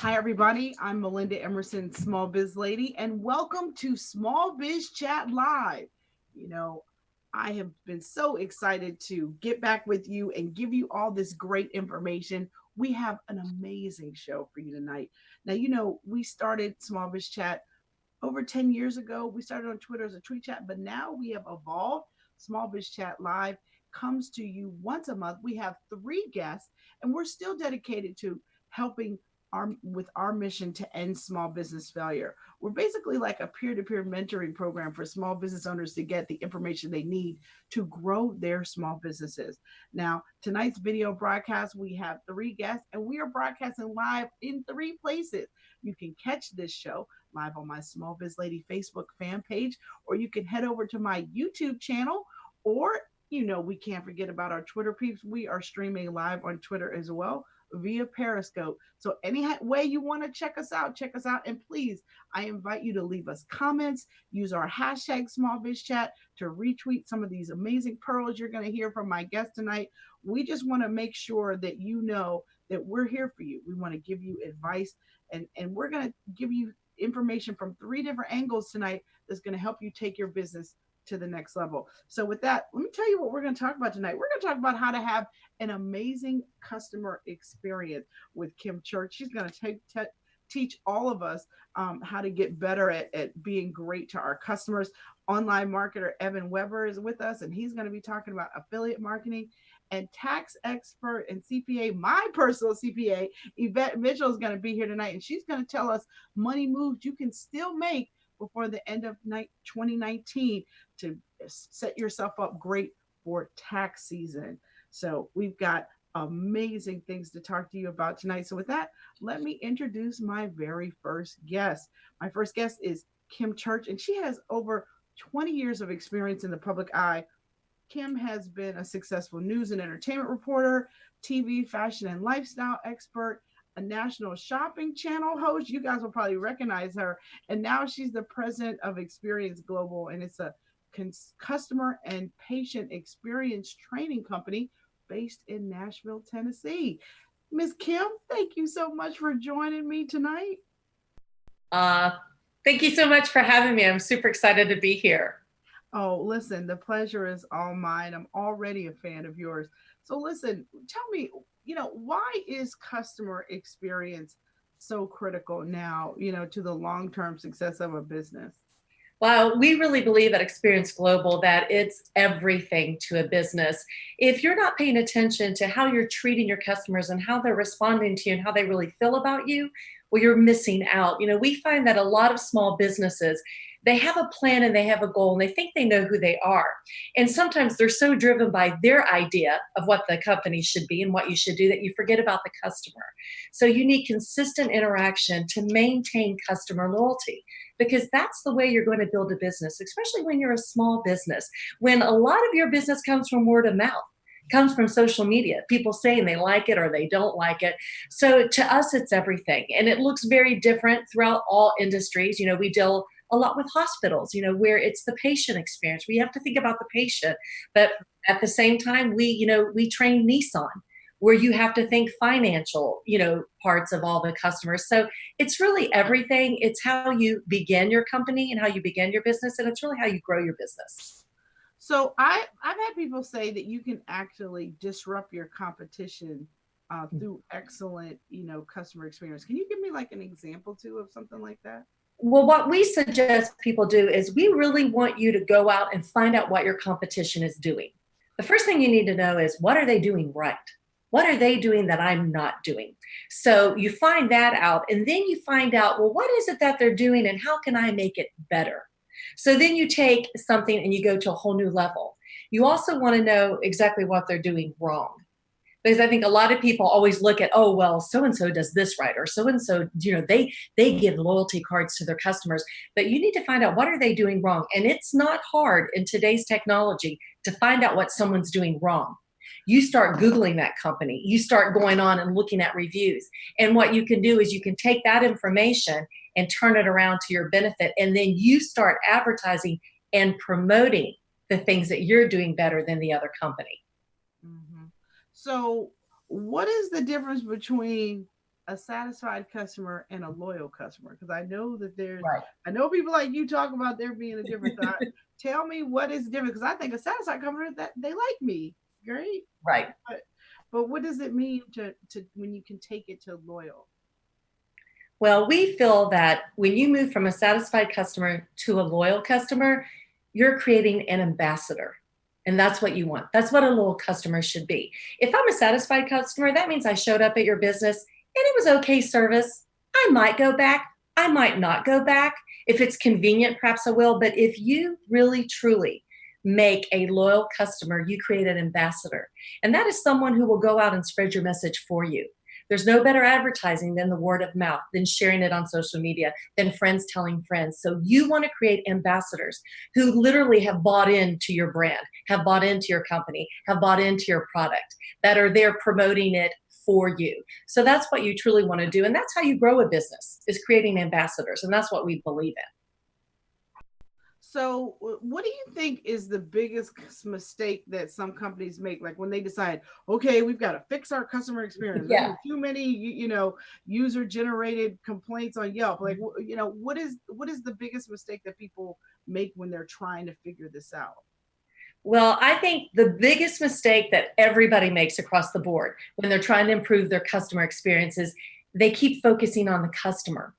Hi, everybody. I'm Melinda Emerson, Small Biz Lady, and welcome to Small Biz Chat Live. You know, I have been so excited to get back with you and give you all this great information. We have an amazing show for you tonight. Now, we started Small Biz Chat over 10 years ago. We started on Twitter as a tweet chat, but now we have evolved. Small Biz Chat Live comes to you once a month. We have three guests, and we're still dedicated to helping with our mission to end small business failure. We're basically like a peer-to-peer mentoring program for small business owners to get the information they need to grow their small businesses. Now, tonight's video broadcast, we have three guests, and we are broadcasting live in three places. You can catch this show live on my Small Biz Lady Facebook fan page, or you can head over to my YouTube channel, or we can't forget about our Twitter peeps. We are streaming live on Twitter as well via Periscope. So any way you want to check us out, check us out. And please, I invite you to leave us comments, use our hashtag SmallBizChat to retweet some of these amazing pearls you're going to hear from my guest tonight. We just want to make sure that you know that we're here for you. We want to give you advice, and we're going to give you information from three different angles tonight that's going to help you take your business to the next level. So with that, let me tell you what we're going to talk about tonight. We're going to talk about how to have an amazing customer experience with Kim Church. She's going to teach all of us how to get better at being great to our customers. Online marketer Evan Weber is with us, and he's going to be talking about affiliate marketing. And tax expert and CPA, my personal CPA, Yvette Mitchell, is going to be here tonight, and she's going to tell us money moves you can still make before the end of 2019 to set yourself up great for tax season. So we've got amazing things to talk to you about tonight. So with that, let me introduce my very first guest. My first guest is Kim Church, and she has over 20 years of experience in the public eye. Kim has been a successful news and entertainment reporter, TV, fashion, and lifestyle expert, a national shopping channel host. You guys will probably recognize her. And now she's the president of Experience Global, and it's a customer and patient experience training company based in Nashville, Tennessee. Miss Kim, thank you so much for joining me tonight. Thank you so much for having me. I'm super excited to be here. Oh, listen, the pleasure is all mine. I'm already a fan of yours. So listen, tell me, why is customer experience so critical now, to the long-term success of a business? Well, we really believe at Experience Global that it's everything to a business. If you're not paying attention to how you're treating your customers and how they're responding to you and how they really feel about you, well, you're missing out. We find that a lot of small businesses, they have a plan and they have a goal and they think they know who they are. And sometimes they're so driven by their idea of what the company should be and what you should do that you forget about the customer. So you need consistent interaction to maintain customer loyalty, because that's the way you're going to build a business, especially when you're a small business. When a lot of your business comes from word of mouth, comes from social media, people saying they like it or they don't like it. So to us, it's everything. And it looks very different throughout all industries. We deal a lot with hospitals, where it's the patient experience. We have to think about the patient, but at the same time, we train Nissan, where you have to think financial, parts of all the customers. So it's really everything. It's how you begin your company and how you begin your business, and it's really how you grow your business. So I've had people say that you can actually disrupt your competition through excellent, customer experience. Can you give me like an example too of something like that? Well, what we suggest people do is we really want you to go out and find out what your competition is doing. The first thing you need to know is, what are they doing right? What are they doing that I'm not doing? So you find that out, and then you find out, well, what is it that they're doing and how can I make it better? So then you take something and you go to a whole new level. You also want to know exactly what they're doing wrong. Because I think a lot of people always look at, oh, well, so-and-so does this right, or so-and-so, they give loyalty cards to their customers. But you need to find out, what are they doing wrong? And it's not hard in today's technology to find out what someone's doing wrong. You start Googling that company. You start going on and looking at reviews. And what you can do is you can take that information and turn it around to your benefit. And then you start advertising and promoting the things that you're doing better than the other company. Mm-hmm. So what is the difference between a satisfied customer and a loyal customer? Because I know that there's, Right. I know people like you talk about there being a difference. Tell me what is different, because I think a satisfied customer, that they like me, great, Right. but what does it mean to when you can take it to loyal? Well, we feel that when you move from a satisfied customer to a loyal customer, you're creating an ambassador. And that's what you want. That's what a loyal customer should be. If I'm a satisfied customer, that means I showed up at your business and it was okay service. I might go back. I might not go back. If it's convenient, perhaps I will. But if you really, truly make a loyal customer, you create an ambassador. And that is someone who will go out and spread your message for you. There's no better advertising than the word of mouth, than sharing it on social media, than friends telling friends. So you want to create ambassadors who literally have bought into your brand, have bought into your company, have bought into your product, that are there promoting it for you. So that's what you truly want to do. And that's how you grow a business, is creating ambassadors. And that's what we believe in. So, what do you think is the biggest mistake that some companies make? Like when they decide, okay, we've got to fix our customer experience. We're Yeah. getting too many, user generated complaints on Yelp. Like, what is the biggest mistake that people make when they're trying to figure this out? Well, I think the biggest mistake that everybody makes across the board when they're trying to improve their customer experience is they keep focusing on the customer.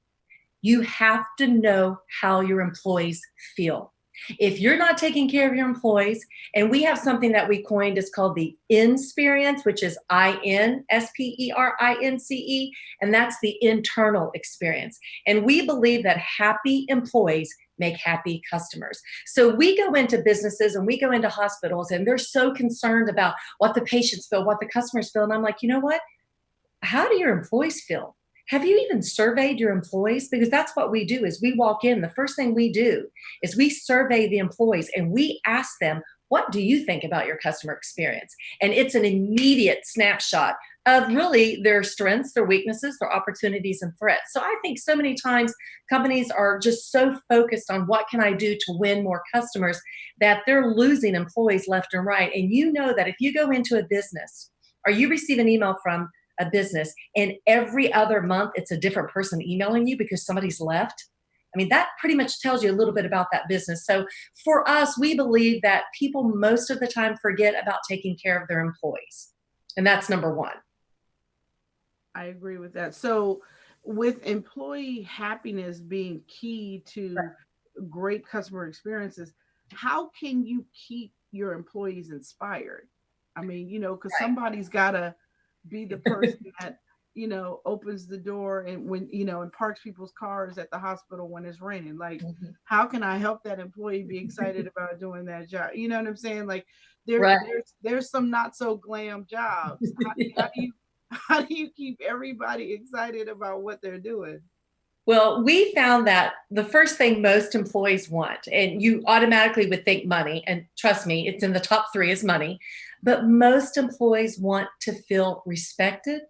You have to know how your employees feel. If you're not taking care of your employees, and we have something that we coined, is called the INsperience, which is INSPERINCE, and that's the internal experience. And we believe that happy employees make happy customers. So we go into businesses and we go into hospitals, and they're so concerned about what the patients feel, what the customers feel. And I'm like, you know what? How do your employees feel? Have you even surveyed your employees? Because that's what we do. Is we walk in, the first thing we do is we survey the employees and we ask them, what do you think about your customer experience? And it's an immediate snapshot of really their strengths, their weaknesses, their opportunities and threats. So I think so many times companies are just so focused on what can I do to win more customers that they're losing employees left and right. And you know that if you go into a business or you receive an email from a business and every other month it's a different person emailing you because somebody's left, I mean, that pretty much tells you a little bit about that business. So for us, we believe that people most of the time forget about taking care of their employees. And that's number one. I agree with that. So, with employee happiness being key to great customer experiences, how can you keep your employees inspired? I mean, because Right. somebody's got to be the person that, opens the door and when, and parks people's cars at the hospital when it's raining. Like, Mhm. how can I help that employee be excited about doing that job? You know what I'm saying? Like, Right. there's some not so glam jobs. How do you keep everybody excited about what they're doing? Well, we found that the first thing most employees want, and you automatically would think money, and trust me, it's in the top three is money, but most employees want to feel respected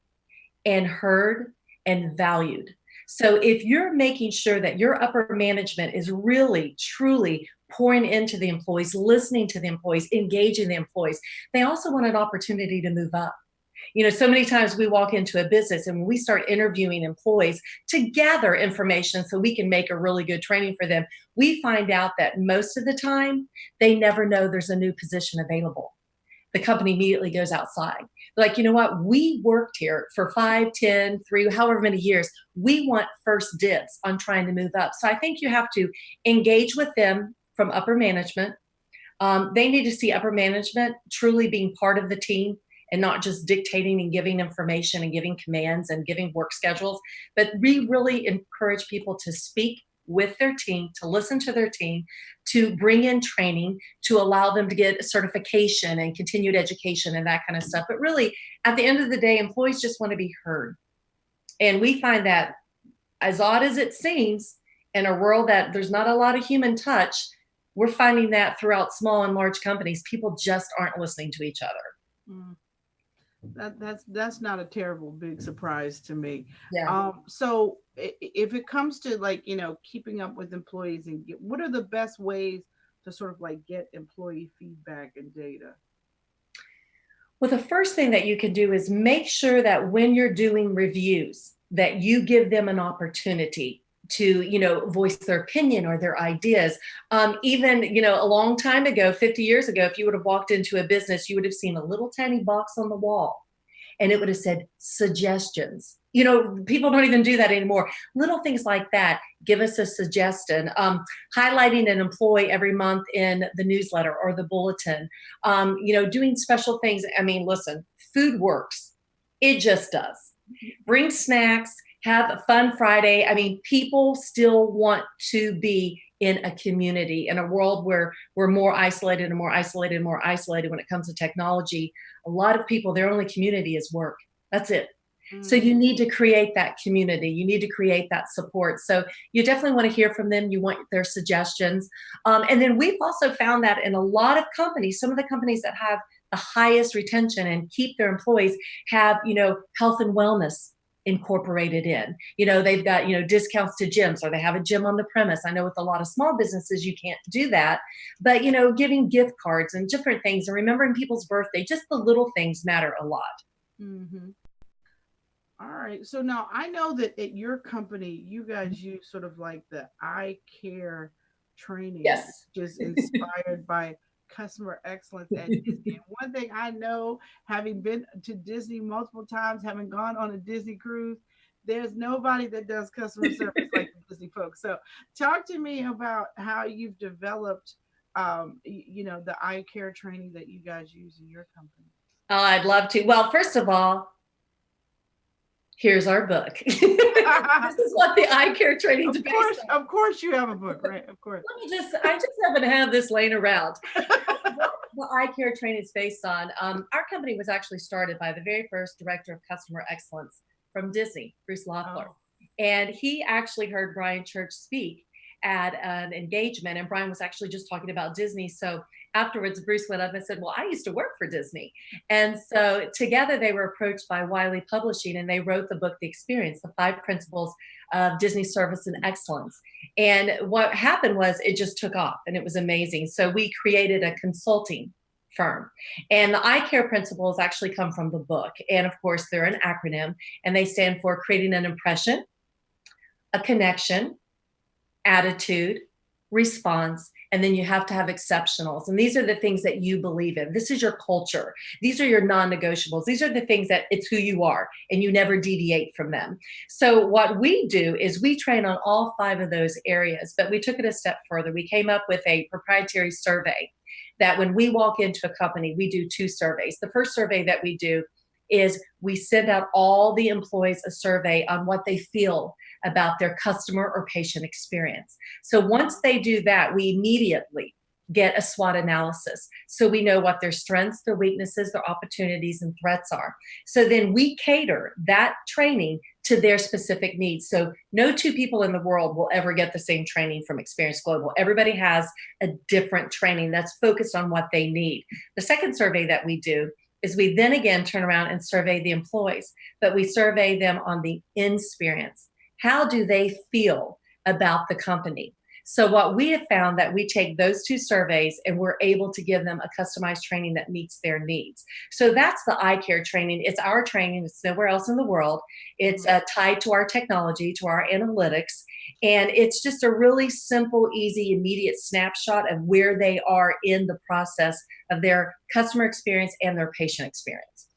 and heard and valued. So if you're making sure that your upper management is really, truly pouring into the employees, listening to the employees, engaging the employees, they also want an opportunity to move up. So many times we walk into a business and when we start interviewing employees to gather information so we can make a really good training for them, we find out that most of the time they never know there's a new position available. The company immediately goes outside. They're like, you know what? We worked here for 5, 10, 3, however many years. We want first dibs on trying to move up. So I think you have to engage with them from upper management. They need to see upper management truly being part of the team and not just dictating and giving information and giving commands and giving work schedules, but we really encourage people to speak with their team, to listen to their team, to bring in training, to allow them to get certification and continued education and that kind of stuff. But really, at the end of the day, employees just want to be heard. And we find that, as odd as it seems, in a world that there's not a lot of human touch, we're finding that throughout small and large companies, people just aren't listening to each other. Mm. That's not a terrible big surprise to me. Yeah. So if it comes to like keeping up with employees and what are the best ways to sort of like get employee feedback and data? Well, the first thing that you can do is make sure that when you're doing reviews, that you give them an opportunity to, voice their opinion or their ideas. Even, a long time ago, 50 years ago, if you would have walked into a business, you would have seen a little tiny box on the wall and it would have said suggestions. People don't even do that anymore. Little things like that. Give us a suggestion. Highlighting an employee every month in the newsletter or the bulletin. Doing special things. I mean, listen, food works. It just does. Bring snacks, have a fun Friday. I mean, people still want to be in a community, in a world where we're more isolated and more isolated and more isolated when it comes to technology. A lot of people, their only community is work. That's it. So you need to create that community. You need to create that support. So you definitely want to hear from them. You want their suggestions. And then we've also found that in a lot of companies, some of the companies that have the highest retention and keep their employees have, health and wellness incorporated in. They've got, discounts to gyms, or they have a gym on the premise. I know with a lot of small businesses, you can't do that, but, giving gift cards and different things and remembering people's birthday, just the little things matter a lot. Mm-hmm. All right. So now I know that at your company, you guys use sort of like the eye care training, Yes. which is inspired by customer excellence at Disney. And one thing I know, having been to Disney multiple times, having gone on a Disney cruise, there's nobody that does customer service like the Disney folks. So talk to me about how you've developed, the eye care training that you guys use in your company. Oh, I'd love to. Well, first of all, here's our book. This is what the eye care training is based on. Of course you have a book, right? Of course. I just happen to have this laying around. What the eye care training is based on. Our company was actually started by the very first director of customer excellence from Disney, Bruce Loeffler. Oh. And he actually heard Brian Church speak at an engagement, and Brian was actually just talking about Disney. So afterwards, Bruce went up and said, well, I used to work for Disney. And so together they were approached by Wiley Publishing, and they wrote the book, The Experience, the 5 Principles of Disney Service and Excellence. And what happened was it just took off, and it was amazing. So we created a consulting firm. And the eye care principles actually come from the book. And of course, they're an acronym, and they stand for creating an impression, a connection, attitude, response, and then you have to have exceptionals. And these are the things that you believe in. This is your culture. These are your non-negotiables. These are the things that it's who you are, and you never deviate from them. So what we do is we train on all 5 of those areas, but we took it a step further. We came up with a proprietary survey that when we walk into a company, we do 2 surveys. The first survey that we do is we send out all the employees a survey on what they feel about their customer or patient experience. So once they do that, we immediately get a SWOT analysis. So we know what their strengths, their weaknesses, their opportunities, and threats are. So then we cater that training to their specific needs. So no 2 people in the world will ever get the same training from Experience Global. Everybody has a different training that's focused on what they need. The second survey that we do is we then again turn around and survey the employees, but we survey them on the experience. How do they feel about the company? So what we have found that we take those 2 surveys and we're able to give them a customized training that meets their needs. So that's the eye care training. It's our training. It's nowhere else in the world. It's tied to our technology, to our analytics. And it's just a really simple, easy, immediate snapshot of where they are in the process of their customer experience and their patient experience.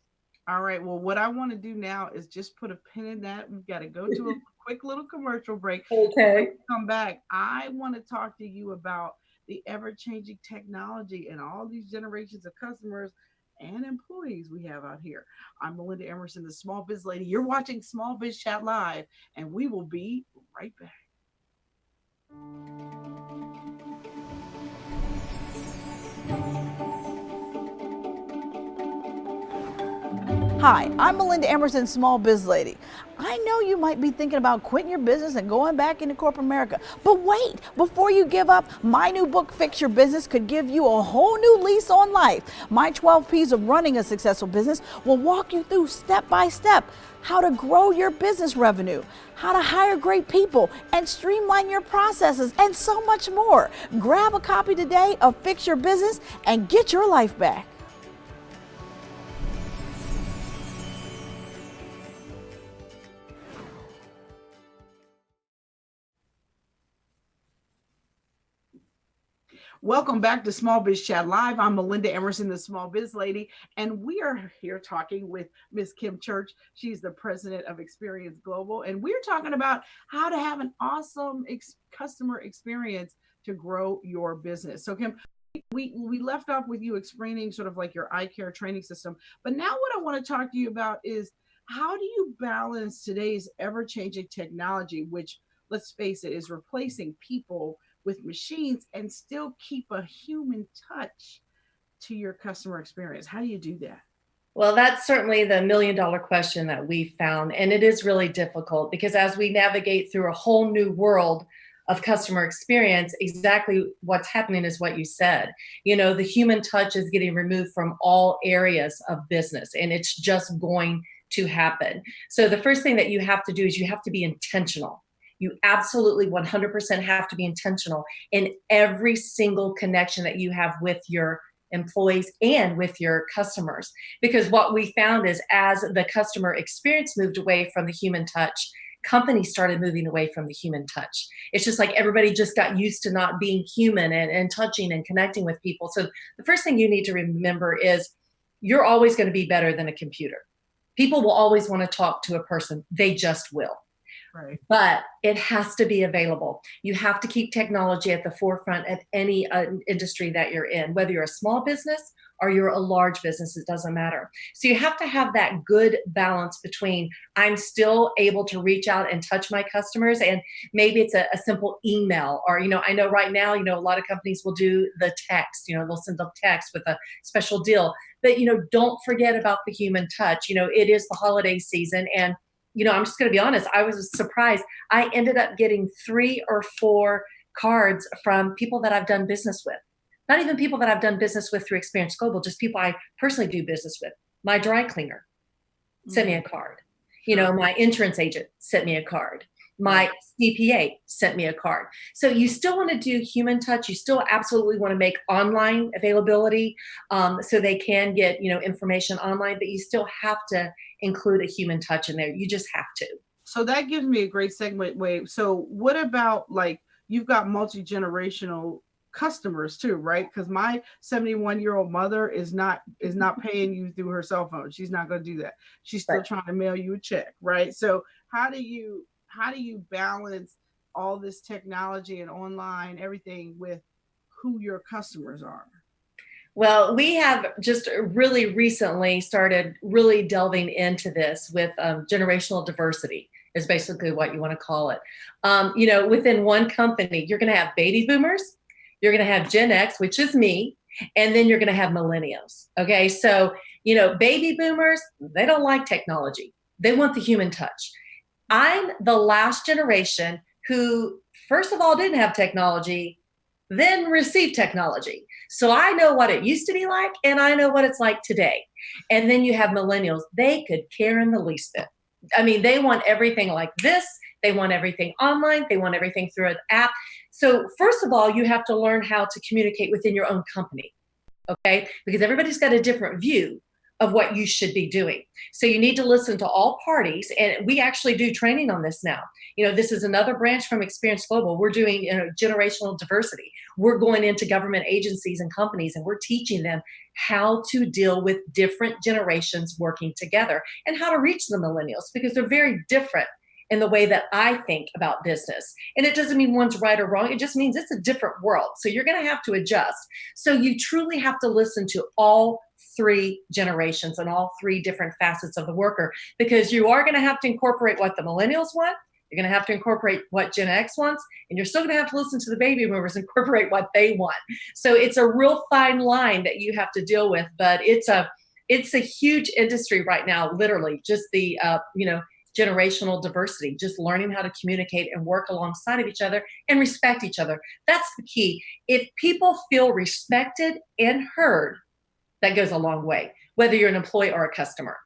All right. Well, what I want to do now is just put a pin in that. We've got to go to a quick little commercial break. Okay. When we come back, I want to talk to you about the ever-changing technology and all these generations of customers and employees we have out here. I'm Melinda Emerson, the Small Biz Lady. You're watching Small Biz Chat Live, and we will be right back. Hi, I'm Melinda Emerson, Small Biz Lady. I know you might be thinking about quitting your business and going back into corporate America, but wait, before you give up, my new book, Fix Your Business, could give you a whole new lease on life. My 12 P's of running a successful business will walk you through step by step how to grow your business revenue, how to hire great people and streamline your processes, and so much more. Grab a copy today of Fix Your Business and get your life back. Welcome back to Small Biz Chat Live. I'm Melinda Emerson, the Small Biz Lady, and we are here talking with Miss Kim Church. She's the president of Experience Global, and we're talking about how to have an awesome customer experience to grow your business. So, Kim, we left off with you explaining sort of like your eye care training system, but now what I want to talk to you about is how do you balance today's ever-changing technology, which, let's face it, is replacing people with machines and still keep a human touch to your customer experience? How do you do that? Well, that's certainly the $1 million question that we found. And it is really difficult because as we navigate through a whole new world of customer experience, exactly what's happening is what you said. The human touch is getting removed from all areas of business, and it's just going to happen. So the first thing that you have to do is you have to be intentional. You absolutely 100% have to be intentional in every single connection that you have with your employees and with your customers. Because what we found is as the customer experience moved away from the human touch, companies started moving away from the human touch. It's just like everybody just got used to not being human and touching and connecting with people. So the first thing you need to remember is you're always going to be better than a computer. People will always want to talk to a person. They just will. Right. But it has to be available. You have to keep technology at the forefront of any industry that you're in, whether you're a small business or you're a large business, it doesn't matter. So you have to have that good balance between I'm still able to reach out and touch my customers, and maybe it's a simple email, or, I know right now, a lot of companies will do the text, they'll send a text with a special deal, but, don't forget about the human touch. It is the holiday season, and I'm just going to be honest, I was surprised. I ended up getting 3 or 4 cards from people that I've done business with. Not even people that I've done business with through Experience Global, just people I personally do business with. My dry cleaner sent me a card. Sure. My insurance agent sent me a card. My CPA sent me a card. So you still want to do human touch. You still absolutely want to make online availability so they can get, information online, but you still have to include a human touch in there. You just have to. So that gives me a great segment. Wait, so what about like you've got multi-generational customers too, right? Because my 71-year-old mother is not paying you through her cell phone. She's not going to do that. She's still Right. trying to mail you a check, right? So how do you balance all this technology and online everything with who your customers are? Well, we have just really recently started really delving into this with generational diversity is basically what you want to call it. Within one company, you're going to have baby boomers, you're going to have Gen X, which is me, and then you're going to have millennials. Okay. So, baby boomers, they don't like technology. They want the human touch. I'm the last generation who, first of all, didn't have technology, then received technology. So I know what it used to be like, and I know what it's like today. And then you have millennials. They could care in the least bit. I mean, they want everything like this. They want everything online. They want everything through an app. So first of all, you have to learn how to communicate within your own company. Okay, because everybody's got a different view of what you should be doing. So you need to listen to all parties, and we actually do training on this now. This is another branch from Experience Global. We're doing generational diversity. We're going into government agencies and companies, and we're teaching them how to deal with different generations working together and how to reach the millennials, because they're very different in the way that I think about business. And it doesn't mean one's right or wrong. It just means it's a different world. So you're going to have to adjust. So you truly have to listen to all 3 generations and all 3 different facets of the worker, because you are going to have to incorporate what the millennials want. You're going to have to incorporate what Gen X wants, and you're still going to have to listen to the baby boomers, incorporate what they want. So it's a real fine line that you have to deal with, but it's a huge industry right now, literally just the, generational diversity, just learning how to communicate and work alongside of each other and respect each other. That's the key. If people feel respected and heard, that goes a long way, whether you're an employee or a customer.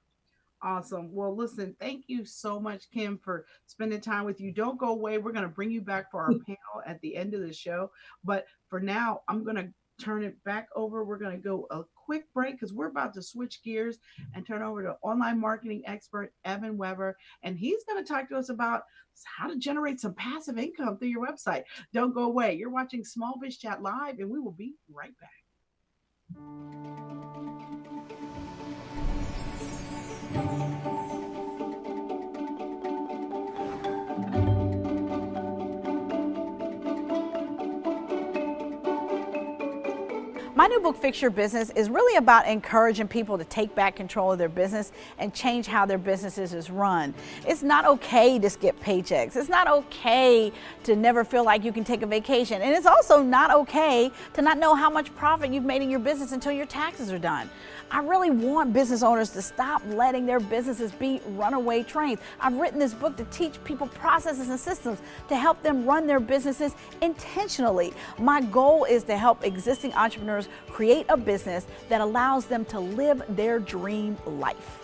Awesome. Well, listen, thank you so much, Kim, for spending time with you. Don't go away. We're going to bring you back for our panel at the end of the show. But for now, I'm going to turn it back over. We're going to go a quick break because we're about to switch gears and turn over to online marketing expert Evan Weber. And he's going to talk to us about how to generate some passive income through your website. Don't go away. You're watching Small Biz Chat Live, and we will be right back. My new book, Fix Your Business, is really about encouraging people to take back control of their business and change how their businesses is run. It's not okay to skip paychecks. It's not okay to never feel like you can take a vacation. And it's also not okay to not know how much profit you've made in your business until your taxes are done. I really want business owners to stop letting their businesses be runaway trains. I've written this book to teach people processes and systems to help them run their businesses intentionally. My goal is to help existing entrepreneurs create a business that allows them to live their dream life.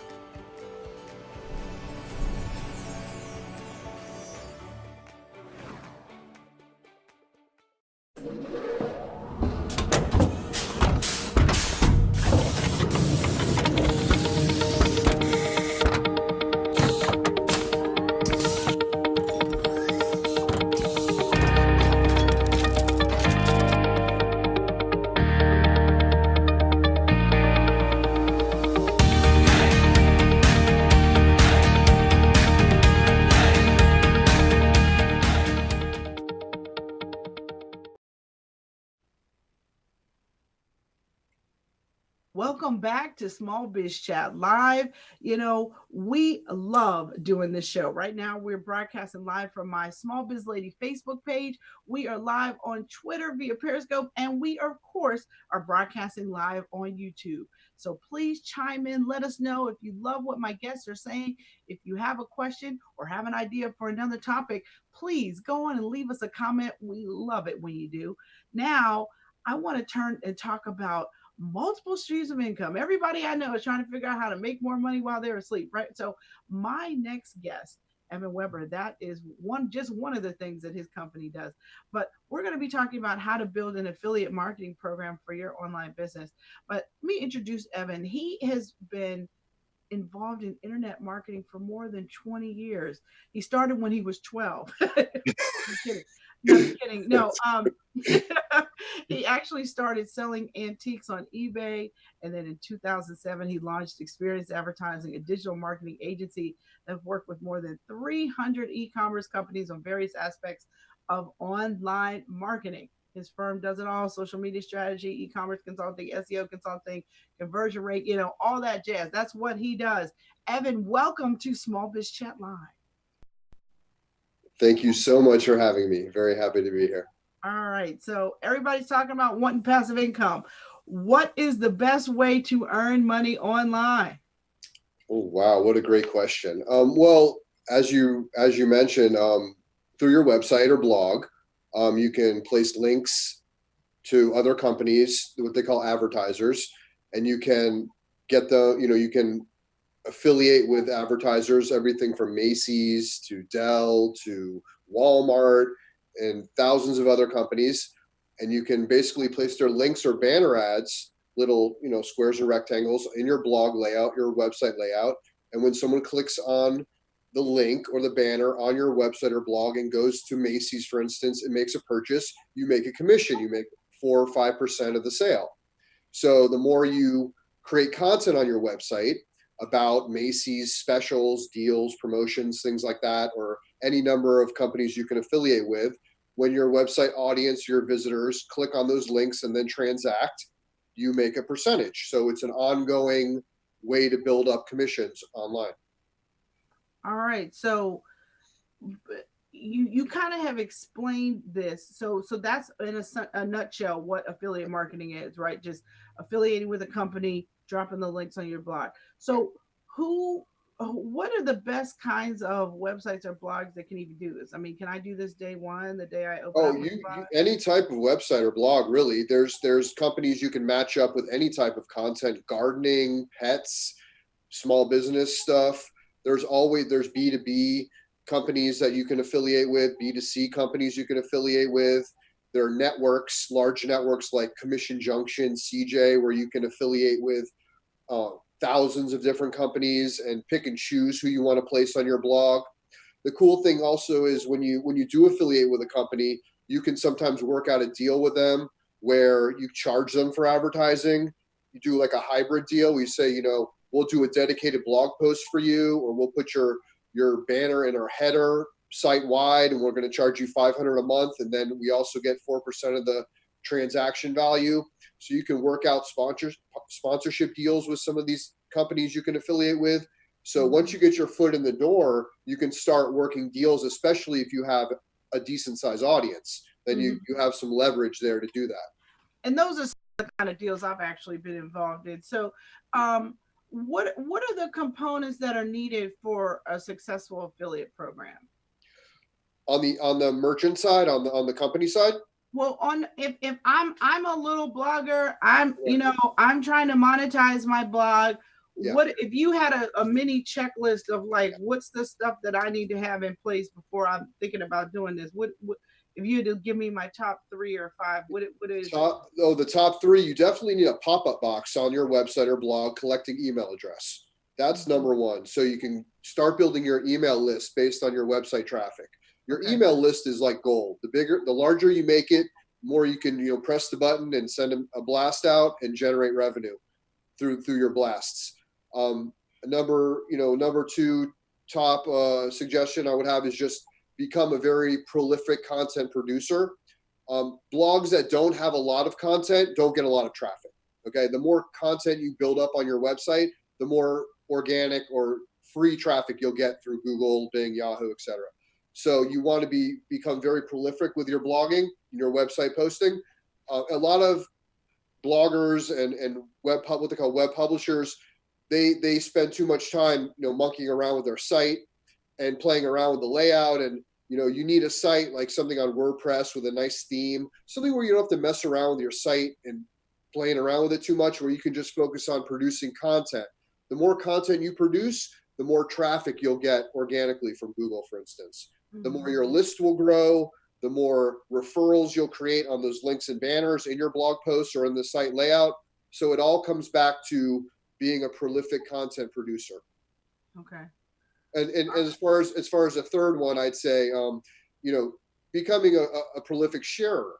Welcome back to Small Biz Chat Live. You know, we love doing this show. Right now, we're broadcasting live from my Small Biz Lady Facebook page. We are live on Twitter via Periscope, and we, of course, are broadcasting live on YouTube. So please chime in. Let us know if you love what my guests are saying. If you have a question or have an idea for another topic, please go on and leave us a comment. We love it when you do. Now, I want to turn and talk about multiple streams of income. Everybody I know is trying to figure out how to make more money while they're asleep, right? So my next guest, Evan Weber, that is just one of the things that his company does. But we're going to be talking about how to build an affiliate marketing program for your online business. But let me introduce Evan. He has been involved in internet marketing for more than 20 years. He started when he was 12. I'm kidding. No, I'm kidding. No, he actually started selling antiques on eBay. And then in 2007, he launched Experience Advertising, a digital marketing agency that worked with more than 300 e-commerce companies on various aspects of online marketing. His firm does it all: social media strategy, e-commerce consulting, SEO consulting, conversion rate, all that jazz. That's what he does. Evan, welcome to Small Biz Chat Live. Thank you so much for having me. Very happy to be here. All right. So everybody's talking about wanting passive income. What is the best way to earn money online? Oh, wow. What a great question. Well, as you mentioned, through your website or blog, you can place links to other companies, what they call advertisers, and you can get you can affiliate with advertisers, everything from Macy's to Dell to Walmart and thousands of other companies. And you can basically place their links or banner ads, little, squares and rectangles in your blog layout, your website layout. And when someone clicks on the link or the banner on your website or blog and goes to Macy's, for instance, and makes a purchase, you make a commission. You make 4 or 5% of the sale. So the more you create content on your website about Macy's specials, deals, promotions, things like that, or any number of companies you can affiliate with, when your website audience, your visitors click on those links and then transact, you make a percentage. So it's an ongoing way to build up commissions online. All right. So you kind of have explained this. So that's in a nutshell what affiliate marketing is, right? Just affiliating with a company, dropping the links on your blog. So what are the best kinds of websites or blogs that can even do this? I mean, can I do this day one, the day I open up any type of website or blog, really. There's companies you can match up with any type of content: gardening, pets, small business stuff. There's B2B companies that you can affiliate with, B2C companies you can affiliate with. There are networks, large networks like Commission Junction, CJ, where you can affiliate with thousands of different companies and pick and choose who you want to place on your blog. The cool thing also is when you do affiliate with a company, you can sometimes work out a deal with them where you charge them for advertising. You do like a hybrid deal. We say, you know, we'll do a dedicated blog post for you, or we'll put your banner in our header site wide, and we're going to charge you $500 a month, and then we also get 4% of the transaction value. So you can work out sponsorship deals with some of these companies you can affiliate with. So once you get your foot in the door, you can start working deals, especially if you have a decent size audience. Then you have some leverage there to do that. And those are the kind of deals I've actually been involved in. So what are the components that are needed for a successful affiliate program? On the merchant side, on the company side? Well, if I'm a little blogger, I'm trying to monetize my blog. Yeah. What if you had a mini checklist of like, what's the stuff that I need to have in place before I'm thinking about doing this? What if you had to give me my top 3 or 5, what is the top 3? You definitely need a pop-up box on your website or blog collecting email address. That's number 1. So you can start building your email list based on your website traffic. Your email list is like gold. The larger you make it, the more you can press the button and send a blast out and generate revenue through your blasts. Number 2 top suggestion I would have is just become a very prolific content producer. Blogs that don't have a lot of content don't get a lot of traffic. Okay, the more content you build up on your website, the more organic or free traffic you'll get through Google, Bing, Yahoo, etc. So you want to become very prolific with your blogging, your website posting. A lot of bloggers and what they call web publishers, they spend too much time monkeying around with their site and playing around with the layout. And you need a site like something on WordPress with a nice theme, something where you don't have to mess around with your site and playing around with it too much, where you can just focus on producing content. The more content you produce, the more traffic you'll get organically from Google, for instance. The more your list will grow, the more referrals you'll create on those links and banners in your blog posts or in the site layout. So it all comes back to being a prolific content producer. Okay. And as far as the third one, I'd say, becoming a prolific sharer.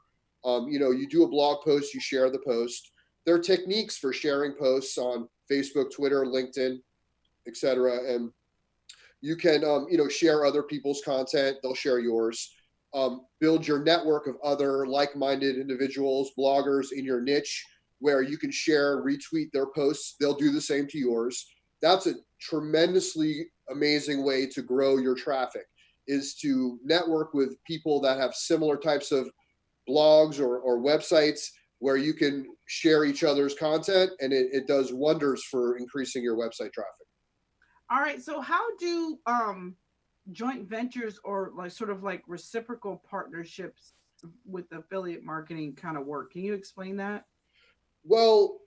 You do a blog post, you share the post. There are techniques for sharing posts on Facebook, Twitter, LinkedIn, etc. And you can, share other people's content. They'll share yours. Build your network of other like-minded individuals, bloggers in your niche, where you can share, retweet their posts. They'll do the same to yours. That's a tremendously amazing way to grow your traffic, is to network with people that have similar types of blogs or websites where you can share each other's content, and it does wonders for increasing your website traffic. All right. So how do joint ventures or sort of like reciprocal partnerships with affiliate marketing kind of work? Can you explain that? Well,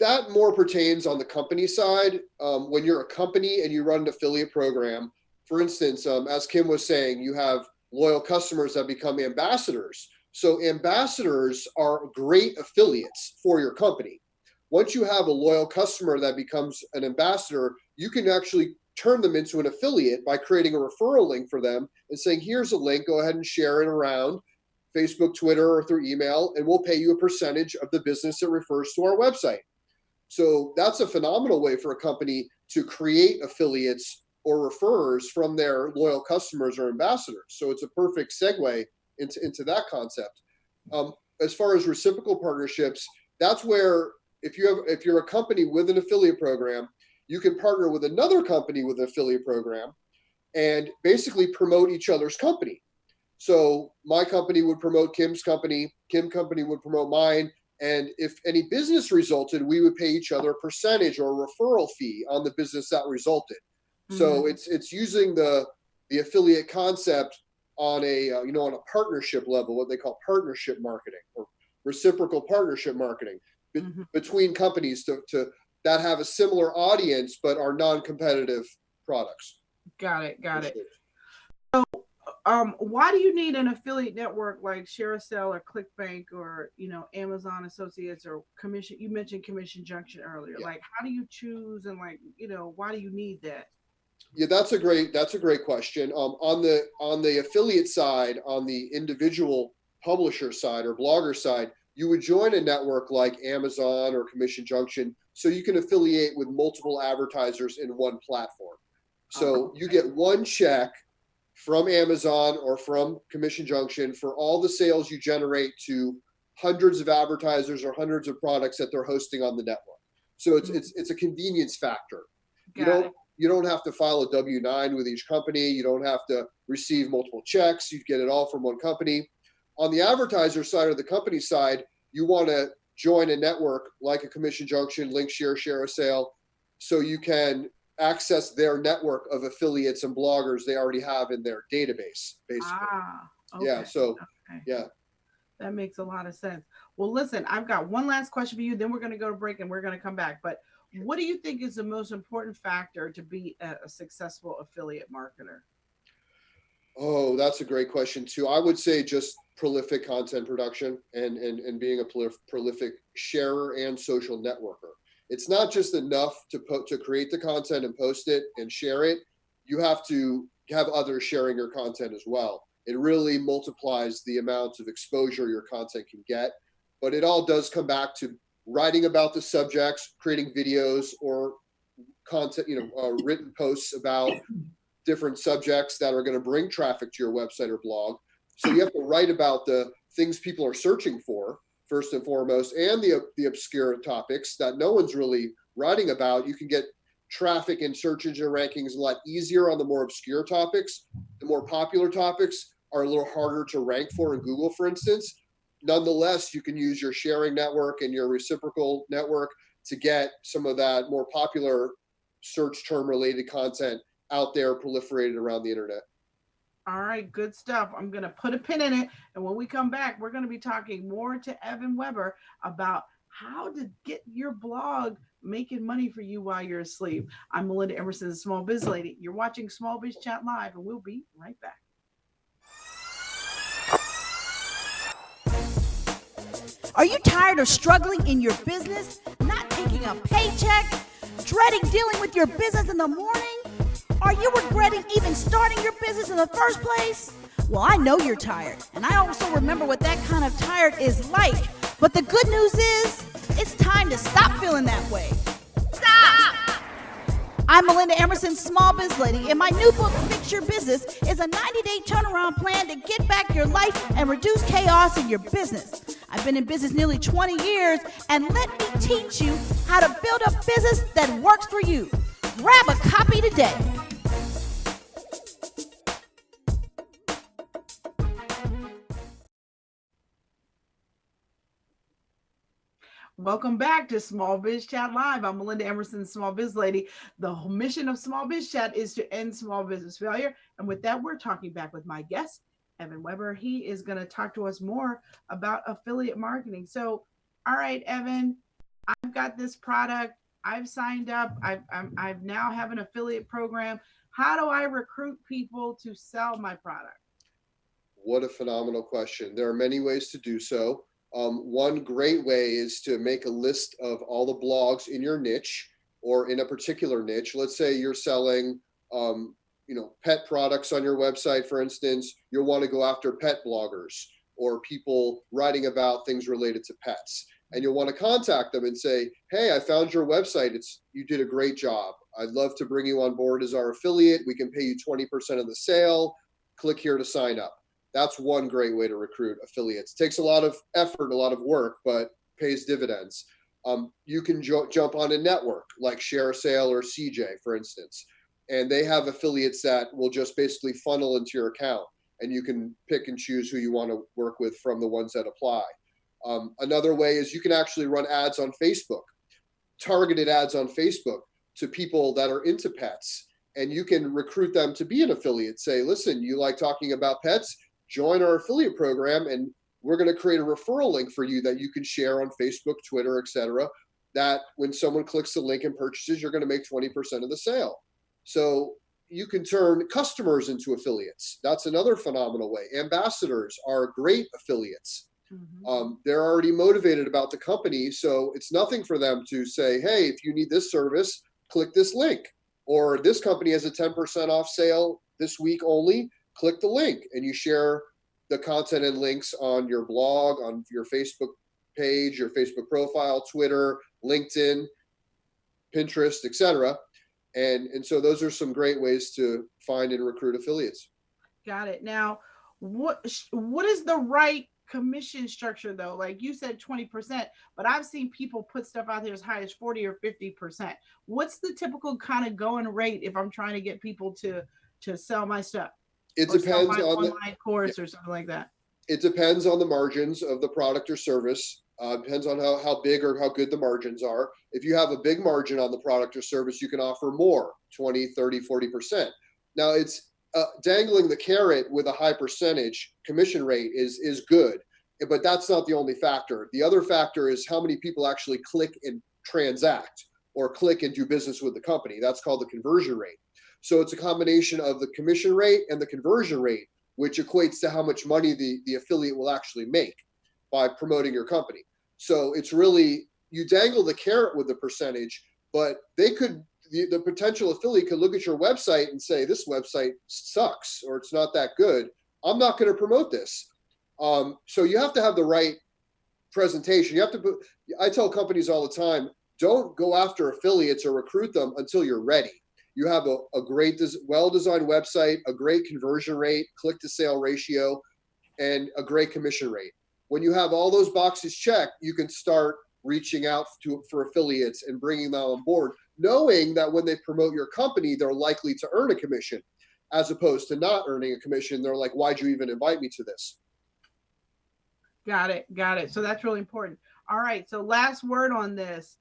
that more pertains on the company side. When you're a company and you run an affiliate program, for instance, as Kim was saying, you have loyal customers that become ambassadors. So ambassadors are great affiliates for your company. Once you have a loyal customer that becomes an ambassador, you can actually turn them into an affiliate by creating a referral link for them and saying, here's a link, go ahead and share it around Facebook, Twitter, or through email, and we'll pay you a percentage of the business that refers to our website. So that's a phenomenal way for a company to create affiliates or referrers from their loyal customers or ambassadors. So it's a perfect segue into that concept. As far as reciprocal partnerships, that's where if you're a company with an affiliate program, you can partner with another company with an affiliate program and basically promote each other's company. So my company would promote Kim's company, Kim company would promote mine. And if any business resulted, we would pay each other a percentage or a referral fee on the business that resulted. Mm-hmm. So it's using the affiliate concept on on a partnership level, what they call partnership marketing or reciprocal partnership marketing between companies to that have a similar audience but are non-competitive products. Got it. Why do you need an affiliate network like ShareASale or ClickBank or, Amazon Associates or Commission? You mentioned Commission Junction earlier. Yeah. Like, how do you choose and why do you need that? Yeah, that's a great question. On the affiliate side, on the individual publisher side or blogger side, you would join a network like Amazon or Commission Junction, so you can affiliate with multiple advertisers in one platform. So you get one check from Amazon or from Commission Junction for all the sales you generate to hundreds of advertisers or hundreds of products that they're hosting on the network. So it's a convenience factor. You don't have to file a W-9 with each company. You don't have to receive multiple checks. You get it all from one company. On the advertiser side or the company side, you want to join a network like a Commission Junction, Linkshare, ShareASale, so you can access their network of affiliates and bloggers they already have in their database, basically. Okay. Yeah. So, okay. Yeah. That makes a lot of sense. Well, listen, I've got one last question for you. Then we're going to go to break and we're going to come back. But what do you think is the most important factor to be a successful affiliate marketer? Oh, that's a great question too. I would say just prolific content production and being a prolific sharer and social networker. It's not just enough to create the content and post it and share it. You have to have others sharing your content as well. It really multiplies the amount of exposure your content can get. But it all does come back to writing about the subjects, creating videos or content, written posts about different subjects that are going to bring traffic to your website or blog. So you have to write about the things people are searching for first and foremost, and the obscure topics that no one's really writing about. You can get traffic and search engine rankings a lot easier on the more obscure topics. The more popular topics are a little harder to rank for in Google, for instance. Nonetheless, you can use your sharing network and your reciprocal network to get some of that more popular search term related content out there proliferated around the internet. All right, good stuff. I'm going to put a pin in it. And when we come back, we're going to be talking more to Evan Weber about how to get your blog making money for you while you're asleep. I'm Melinda Emerson, the Small Biz Lady. You're watching Small Biz Chat Live, and we'll be right back. Are you tired of struggling in your business, not taking a paycheck, dreading dealing with your business in the morning? Are you regretting even starting your business in the first place? Well, I know you're tired, and I also remember what that kind of tired is like. But the good news is, it's time to stop feeling that way. Stop! I'm Melinda Emerson, Small Biz Lady, and my new book, Fix Your Business, is a 90-day turnaround plan to get back your life and reduce chaos in your business. I've been in business nearly 20 years, and let me teach you how to build a business that works for you. Grab a copy today. Welcome back to Small Biz Chat Live. I'm Melinda Emerson, Small Biz Lady. The mission of Small Biz Chat is to end small business failure. And with that, we're talking back with my guest, Evan Weber. He is going to talk to us more about affiliate marketing. So, all right, Evan, I've got this product. I've signed up. I've now have an affiliate program. How do I recruit people to sell my product? What a phenomenal question. There are many ways to do so. One great way is to make a list of all the blogs in your niche or in a particular niche. Let's say you're selling, pet products on your website, for instance. You'll want to go after pet bloggers or people writing about things related to pets. And you'll want to contact them and say, hey, I found your website. You did a great job. I'd love to bring you on board as our affiliate. We can pay you 20% of the sale. Click here to sign up. That's one great way to recruit affiliates. It takes a lot of effort, a lot of work, but pays dividends. You can jump on a network like ShareASale or CJ, for instance, and they have affiliates that will just basically funnel into your account, and you can pick and choose who you want to work with from the ones that apply. Another way is you can actually run ads on Facebook, targeted ads on Facebook to people that are into pets, and you can recruit them to be an affiliate. Say, listen, you like talking about pets? Join our affiliate program, and we're going to create a referral link for you that you can share on Facebook, Twitter, etc. That when someone clicks the link and purchases, you're going to make 20% of the sale. So you can turn customers into affiliates. That's another phenomenal way. Ambassadors are great affiliates. They're already motivated about the company, so it's nothing for them to say, hey, if you need this service, click this link. Or this company has a 10% off sale this week only, click the link, and you share the content and links on your blog, on your Facebook page, your Facebook profile, Twitter, LinkedIn, Pinterest, etc. And so those are some great ways to find and recruit affiliates. Got it. Now, what is the right commission structure though? Like you said 20%, but I've seen people put stuff out there as high as 40 or 50%. What's the typical kind of going rate if I'm trying to get people to sell my stuff? It depends on online course or something like that. It depends on the margins of the product or service. Depends on how big or how good the margins are. If you have a big margin on the product or service, you can offer more, 20, 30, 40%. Now it's dangling the carrot with a high percentage commission rate is good, but that's not the only factor. The other factor is how many people actually click and transact or click and do business with the company. That's called the conversion rate. So it's a combination of the commission rate and the conversion rate, which equates to how much money the affiliate will actually make by promoting your company. So it's really, you dangle the carrot with the percentage, but the potential affiliate could look at your website and say, this website sucks, or it's not that good. I'm not going to promote this. So you have to have the right presentation. I tell companies all the time, don't go after affiliates or recruit them until you're ready. You have a great, well-designed website, a great conversion rate, click-to-sale ratio, and a great commission rate. When you have all those boxes checked, you can start reaching out for affiliates and bringing them on board, knowing that when they promote your company, they're likely to earn a commission, as opposed to not earning a commission. They're like, why'd you even invite me to this? Got it. So that's really important. All right. So last word on this.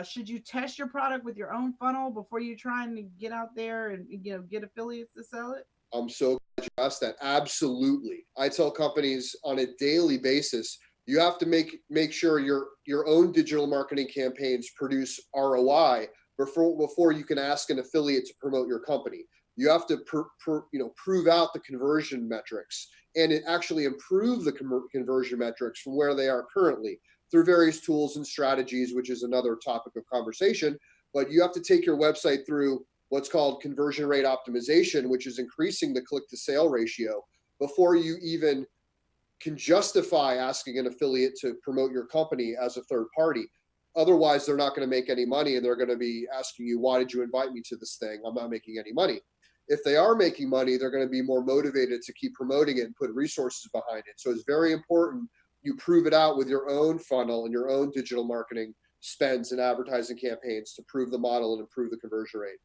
Should you test your product with your own funnel before you try and get out there and get affiliates to sell it? I'm so glad you asked that. Absolutely. I tell companies on a daily basis, you have to make sure your own digital marketing campaigns produce ROI before you can ask an affiliate to promote your company. You have to prove out the conversion metrics and actually improve the conversion metrics from where they are currently through various tools and strategies, which is another topic of conversation. But you have to take your website through what's called conversion rate optimization, which is increasing the click to sale ratio before you even can justify asking an affiliate to promote your company as a third party. Otherwise, they're not going to make any money, and they're going to be asking you, why did you invite me to this thing? I'm not making any money. If they are making money, they're going to be more motivated to keep promoting it and put resources behind it. So it's very important you prove it out with your own funnel and your own digital marketing spends and advertising campaigns to prove the model and improve the conversion rate.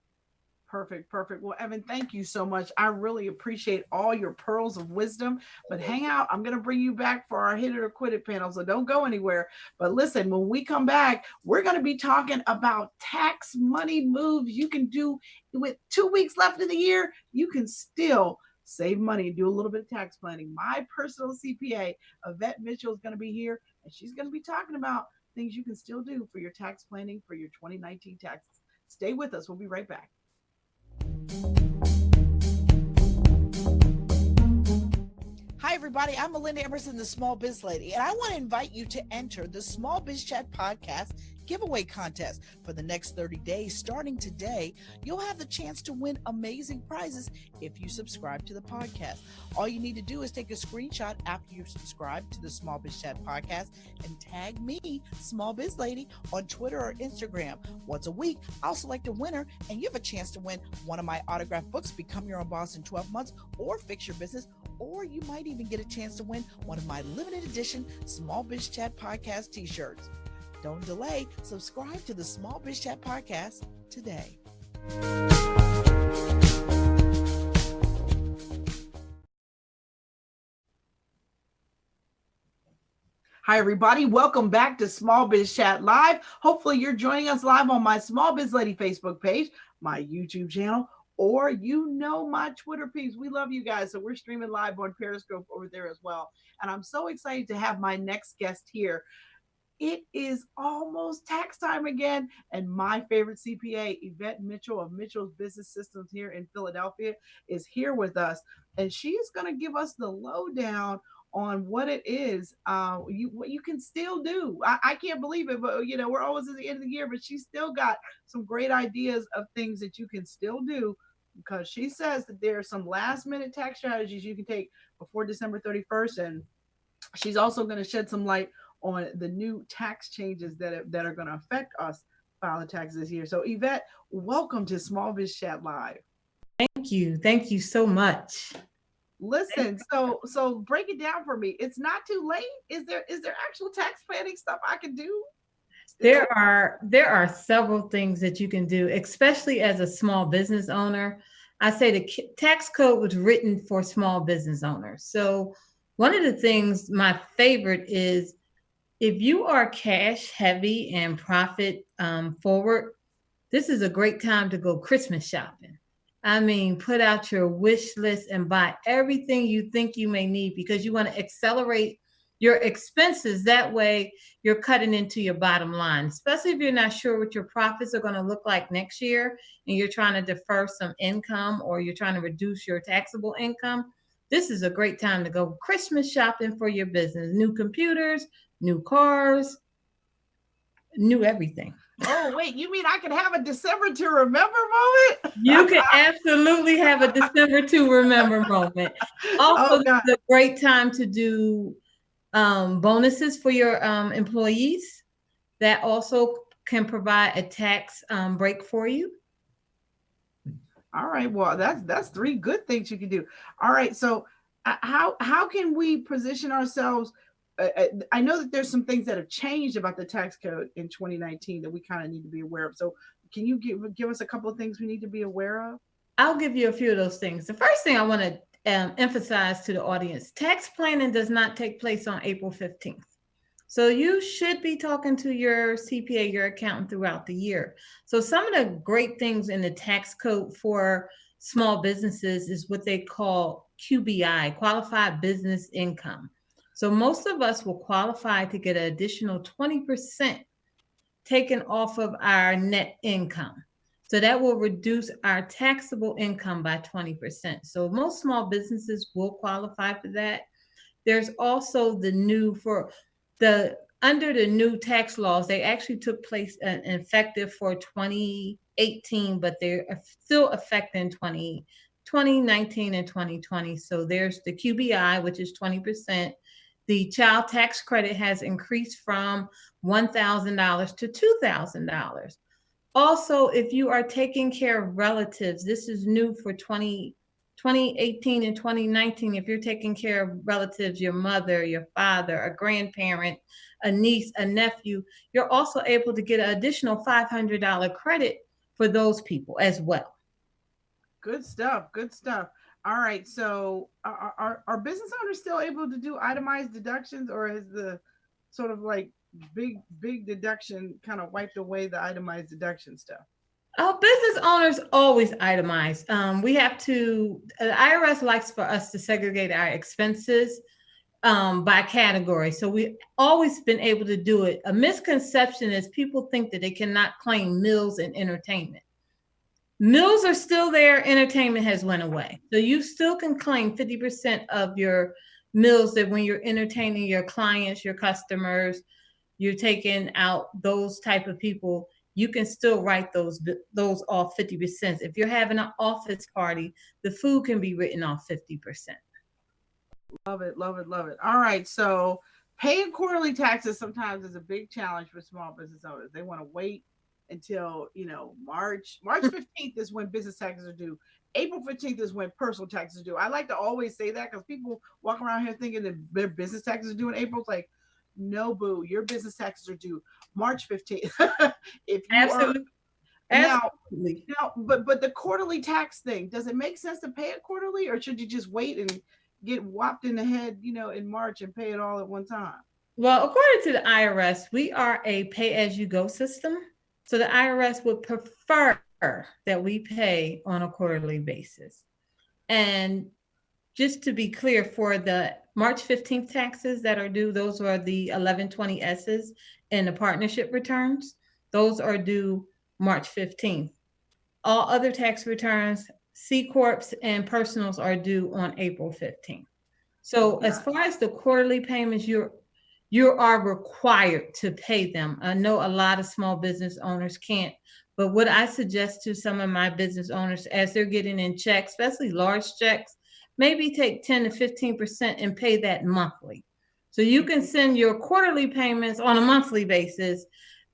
Perfect. Well, Evan, thank you so much. I really appreciate all your pearls of wisdom, but hang out. I'm going to bring you back for our Hit It or Quit It panel, so don't go anywhere. But listen, when we come back, we're going to be talking about tax money moves you can do with 2 weeks left in the year. You can still save money and do a little bit of tax planning. My personal CPA, Yvette Mitchell, is going to be here, and she's going to be talking about things you can still do for your tax planning for your 2019 taxes. Stay with us. We'll be right back. Hi, everybody. I'm Melinda Emerson, the Small Biz Lady, and I want to invite you to enter the Small Biz Chat podcast giveaway contest. For the next 30 days, starting today, you'll have the chance to win amazing prizes if you subscribe to the podcast. All you need to do is take a screenshot after you subscribe to the Small Biz Chat podcast and tag me, Small Biz Lady, on Twitter or Instagram. Once a week, I'll select a winner, and you have a chance to win one of my autographed books, Become Your Own Boss in 12 Months, or Fix Your Business, or you might even get a chance to win one of my limited edition Small Biz Chat podcast t-shirts. Don't delay. Subscribe to the Small Biz Chat podcast today. Hi, everybody. Welcome back to Small Biz Chat Live. Hopefully you're joining us live on my Small Biz Lady Facebook page, my YouTube channel, or my Twitter peeps. We love you guys. So we're streaming live on Periscope over there as well. And I'm so excited to have my next guest here. It is almost tax time again. And my favorite CPA, Yvette Mitchell of Mitchell's Business Systems here in Philadelphia, is here with us. And she's going to give us the lowdown on what it is what you can still do. I can't believe it, but we're almost at the end of the year, but she's still got some great ideas of things that you can still do, because she says that there are some last minute tax strategies you can take before December 31st. And she's also going to shed some light on the new tax changes that are going to affect us filing taxes this year. So Yvette, welcome to Small Biz Chat Live. Thank you. Thank you so much. Listen, so break it down for me. It's not too late. Is there actual tax planning stuff I can do? There are several things that you can do, especially as a small business owner. I say the tax code was written for small business owners. So one of the things, my favorite is, if you are cash heavy and profit forward, this is a great time to go Christmas shopping. I mean, put out your wish list and buy everything you think you may need, because you want to accelerate your expenses. That way you're cutting into your bottom line, especially if you're not sure what your profits are going to look like next year and you're trying to defer some income, or you're trying to reduce your taxable income. This is a great time to go Christmas shopping for your business. New computers, new cars, new everything. Oh, wait, you mean I can have a December to remember moment? You can absolutely have a December to remember moment. Also, Oh, God. this is a great time to do bonuses for your employees. That also can provide a tax break for you. All right. Well, that's three good things you can do. All right. So how can we position ourselves? I know that there's some things that have changed about the tax code in 2019 that we kind of need to be aware of. So can you give us a couple of things we need to be aware of? I'll give you a few of those things. The first thing I want to emphasize to the audience: tax planning does not take place on April 15th. So you should be talking to your CPA, your accountant, throughout the year. So some of the great things in the tax code for small businesses is what they call QBI, qualified business income. So most of us will qualify to get an additional 20% taken off of our net income. So that will reduce our taxable income by 20%. So most small businesses will qualify for that. There's also the new for the under the new tax laws. They actually took place and effective for 2018, but they're still affecting 2019 and 2020. So there's the QBI, which is 20%. The child tax credit has increased from $1,000 to $2,000. Also, if you are taking care of relatives, this is new for 2018 and 2019. If you're taking care of relatives, your mother, your father, a grandparent, a niece, a nephew, you're also able to get an additional $500 credit for those people as well. Good stuff. Good stuff. All right. So are business owners still able to do itemized deductions, or is the sort of like big deduction kind of wiped away the itemized deduction stuff? Our business owners always itemize. We have to, the IRS likes for us to segregate our expenses by category. So we've always been able to do it. A misconception is people think that they cannot claim meals and entertainment. Meals are still there. Entertainment has went away. So you still can claim 50% of your meals, that when you're entertaining your clients, your customers, you're taking out those type of people, you can still write those off 50%. If you're having an office party, the food can be written off 50%. Love it, love it, love it. All right. So paying quarterly taxes sometimes is a big challenge for small business owners. They want to wait until, March 15th is when business taxes are due. April 15th is when personal taxes are due. I like to always say that because people walk around here thinking that their business taxes are due in April. It's like, no, boo, your business taxes are due March 15th. If you Absolutely. now, but the quarterly tax thing, does it make sense to pay it quarterly, or should you just wait and get whopped in the head, in March and pay it all at one time? Well, according to the IRS, we are a pay-as-you-go system. So the IRS would prefer that we pay on a quarterly basis. And just to be clear, for the March 15th taxes that are due, those are the 1120Ss and the partnership returns. Those are due March 15th. All other tax returns, C Corps and personals, are due on April 15th. So as far as the quarterly payments, you are required to pay them. I know a lot of small business owners can't, but what I suggest to some of my business owners as they're getting in checks, especially large checks, maybe take 10 to 15% and pay that monthly. So you can send your quarterly payments on a monthly basis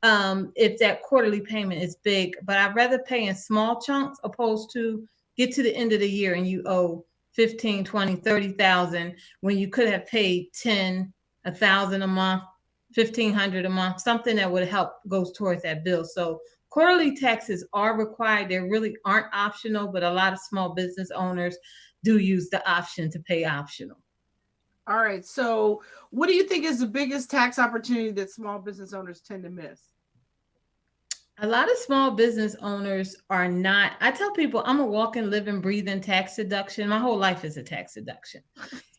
if that quarterly payment is big, but I'd rather pay in small chunks opposed to get to the end of the year and you owe 15, 20, 30,000 when you could have paid 10, 1,000 a month, 1,500 a month, something that would help goes towards that bill. So quarterly taxes are required. They really aren't optional, but a lot of small business owners do use the option to pay optional. All right. So what do you think is the biggest tax opportunity that small business owners tend to miss? A lot of small business owners are not. I tell people I'm a walking, living, breathing tax deduction. My whole life is a tax deduction.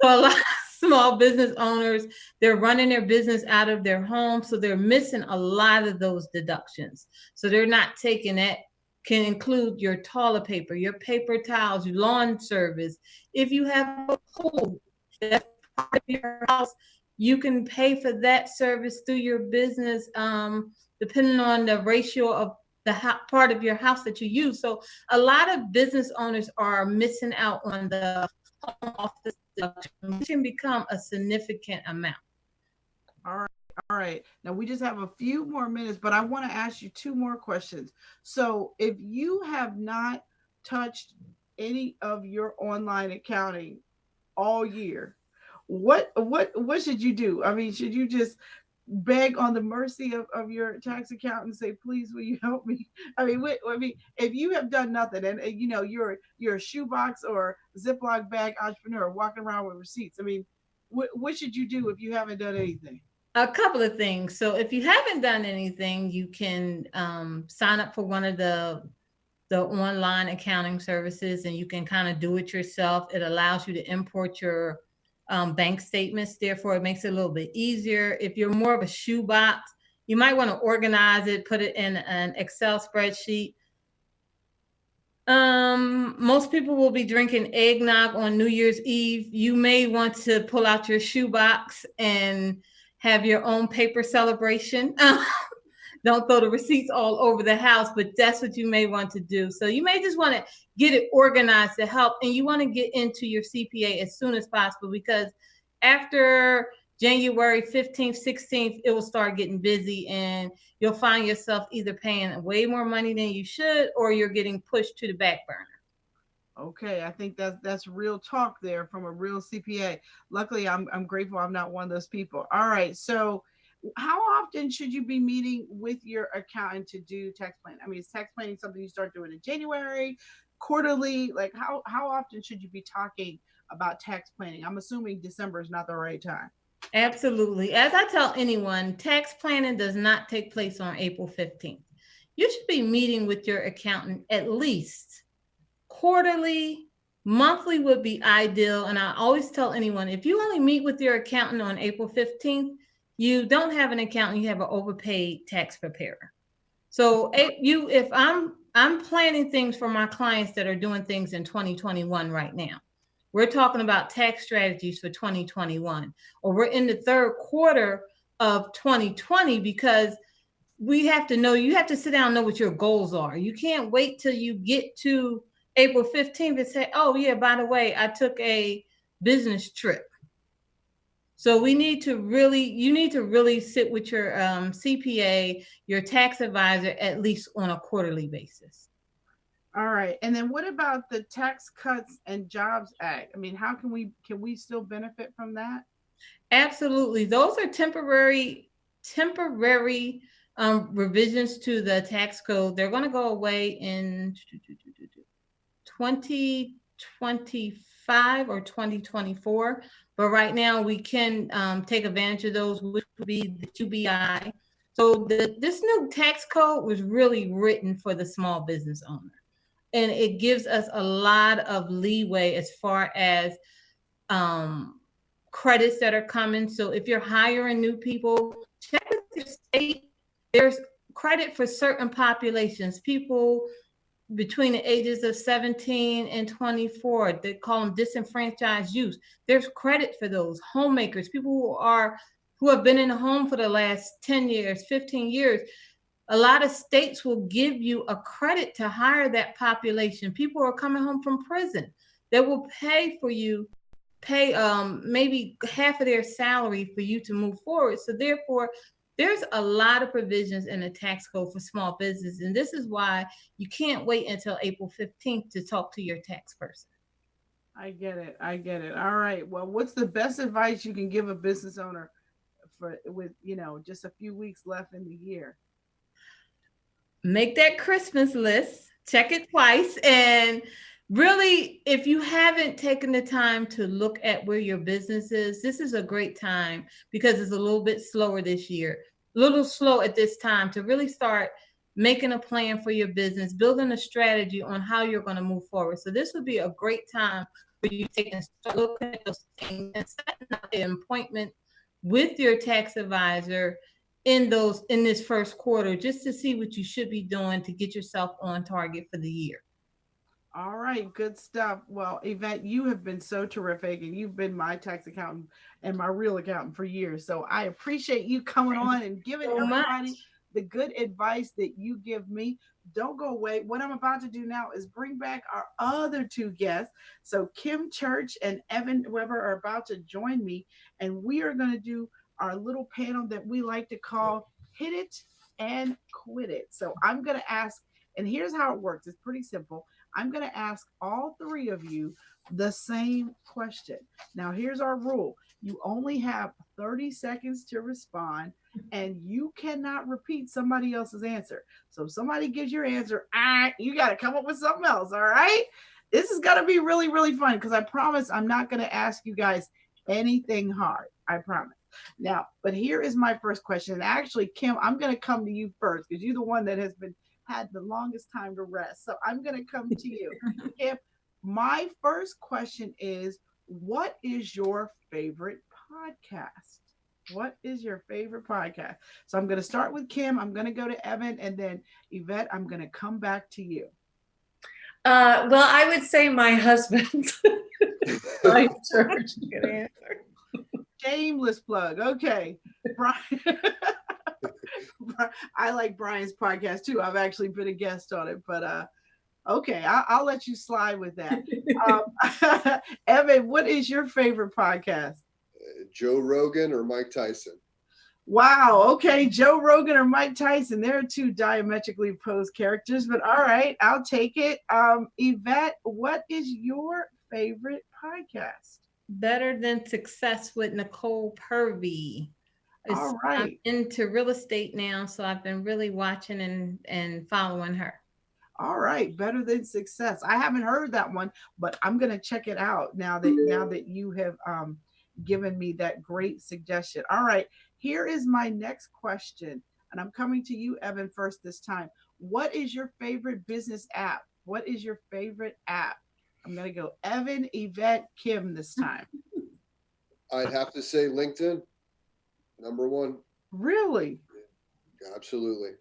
So a lot of small business owners, they're running their business out of their home. So they're missing a lot of those deductions. So they're not taking it. Can include your toilet paper, your paper towels, your lawn service. If you have a pool, that's part of your house, you can pay for that service through your business. Depending on the ratio of the part of your house that you use. So a lot of business owners are missing out on the home office deduction, which can become a significant amount. All right. All right. Now we just have a few more minutes, but I want to ask you two more questions. So if you have not touched any of your online accounting all year, what should you do? I mean, should you just beg on the mercy of your tax accountant and say, please, will you help me? I mean, if you have done nothing and you know you're a shoebox or Ziploc bag entrepreneur walking around with receipts, I mean, what should you do if you haven't done anything? A couple of things. So if you haven't done anything, you can sign up for one of the online accounting services, and you can kind of do it yourself. It allows you to import your bank statements. Therefore, it makes it a little bit easier. If you're more of a shoebox, you might want to organize it, put it in an Excel spreadsheet. Most people will be drinking eggnog on New Year's Eve. You may want to pull out your shoebox and have your own paper celebration. Don't throw the receipts all over the house, but that's what you may want to do. So you may just want to get it organized to help, and you want to get into your CPA as soon as possible, because after January 15th, 16th, it will start getting busy and you'll find yourself either paying way more money than you should, or you're getting pushed to the back burner. Okay, I think that's real talk there from a real CPA. Luckily, I'm grateful I'm not one of those people. All right, so how often should you be meeting with your accountant to do tax planning? I mean, is tax planning something you start doing in January, quarterly? Like how often should you be talking about tax planning? I'm assuming December is not the right time. Absolutely. As I tell anyone, tax planning does not take place on April 15th. You should be meeting with your accountant at least quarterly. Monthly would be ideal. And I always tell anyone, if you only meet with your accountant on April 15th, you don't have an accountant, you have an overpaid tax preparer. So if I'm planning things for my clients that are doing things in 2021 right now. We're talking about tax strategies for 2021, or we're in the third quarter of 2020, because we have to know, you have to sit down and know what your goals are. You can't wait till you get to April 15th and say, oh yeah, by the way, I took a business trip. So you need to really sit with your CPA, your tax advisor, at least on a quarterly basis. All right. And then what about the Tax Cuts and Jobs Act? I mean, how can we still benefit from that? Absolutely. Those are temporary revisions to the tax code. They're going to go away in 2025 or 2024. But right now we can take advantage of those, which would be the QBI. So this new tax code was really written for the small business owner. And it gives us a lot of leeway as far as credits that are coming. So if you're hiring new people, check with your state. There's credit for certain populations, people between the ages of 17 and 24. They call them disenfranchised youth. There's credit for those homemakers, people who have been in the home for the last 10 years, 15 years. A lot of states will give you a credit to hire that population. People are coming home from prison. They will pay for you, pay maybe half of their salary for you to move forward. So therefore, there's a lot of provisions in the tax code for small business. And this is why you can't wait until April 15th to talk to your tax person. I get it. I get it. All right. Well, what's the best advice you can give a business owner with, just a few weeks left in the year? Make that Christmas list, check it twice. And really, if you haven't taken the time to look at where your business is, this is a great time because it's a little bit slower this year, a little slow at this time to really start making a plan for your business, building a strategy on how you're going to move forward. So this would be a great time for you to take and start looking at those things and setting up an appointment with your tax advisor in this first quarter, just to see what you should be doing to get yourself on target for the year. All right, good stuff. Well, Yvette, you have been so terrific, and you've been my tax accountant and my real accountant for years. So I appreciate you coming on and giving everybody the good advice that you give me. Don't go away. What I'm about to do now is bring back our other two guests. So Kim Church and Evan Weber are about to join me, and we are going to do our little panel that we like to call Hit It and Quit It. So I'm going to ask, and here's how it works. It's pretty simple. I'm going to ask all three of you the same question. Now, here's our rule. You only have 30 seconds to respond, and you cannot repeat somebody else's answer. So if somebody gives your answer, you got to come up with something else, all right? This is going to be really, really fun because I promise I'm not going to ask you guys anything hard. I promise. Now, but here is my first question. And actually, Kim, I'm going to come to you first because you're the one that has had the longest time to rest. So I'm going to come to you. Kim, my first question is, what is your favorite podcast? What is your favorite podcast? So I'm going to start with Kim. I'm going to go to Evan, and then Yvette, I'm going to come back to you. Well, I would say my husband's. My church. Good answer. Shameless plug. Okay. Brian. I like Brian's podcast too. I've actually been a guest on it, but okay, I'll let you slide with that. Evan, what is your favorite podcast? Joe Rogan or Mike Tyson? Wow. Okay. Joe Rogan or Mike Tyson. They're two diametrically opposed characters, but all right, I'll take it. Yvette, what is your favorite podcast? Better Than Success with Nicole Purvey. All right. I'm into real estate now, so I've been really watching and following her. All right, Better Than Success. I haven't heard that one, but I'm gonna check it out now that you have given me that great suggestion. All right, here is my next question, and I'm coming to you, Evan, first this time. What is your favorite business app? What is your favorite app? I'm gonna go Evan, Yvette, Kim this time. I'd have to say LinkedIn, number one. Really? Absolutely.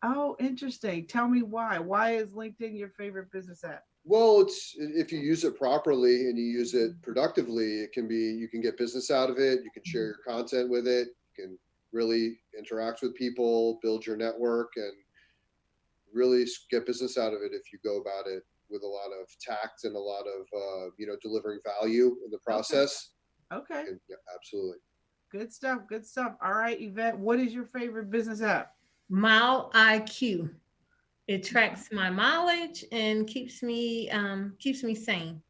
Oh, interesting. Tell me why. Why is LinkedIn your favorite business app? Well, it's if you use it properly and you use it productively, you can get business out of it. You can share your content with it. You can really interact with people, build your network, and really get business out of it if you go about it with a lot of tact and a lot of delivering value in the process. Okay. Yeah, absolutely. Good stuff. Good stuff. All right, Yvette, what is your favorite business app? Mile IQ. It tracks my mileage and keeps me sane.